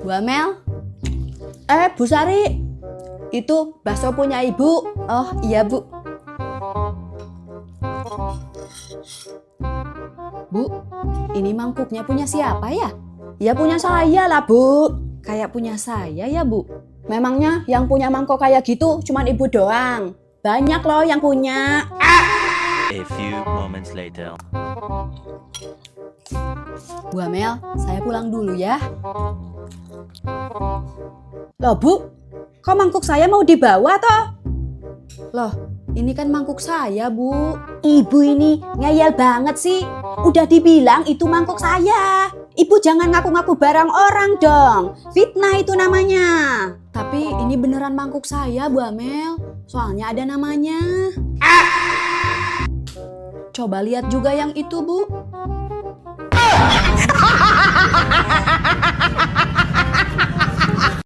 Bu Amel? Bu Sari? Itu bakso punya ibu. Oh iya bu. Bu, ini mangkuknya punya siapa ya? Ya punya saya lah bu. Kayak punya saya ya bu. Memangnya yang punya mangkok kayak gitu cuman ibu doang? Banyak loh yang punya. A few moments later. Bu Amel, saya pulang dulu ya. Loh bu, kok mangkuk saya mau dibawa toh? Loh, ini kan mangkuk saya bu. Ibu ini ngeyel banget sih. Udah dibilang itu mangkuk saya. Ibu jangan ngaku-ngaku barang orang dong. Fitnah itu namanya. Tapi ini beneran mangkuk saya Bu Amel. Soalnya ada namanya. Coba lihat juga yang itu bu.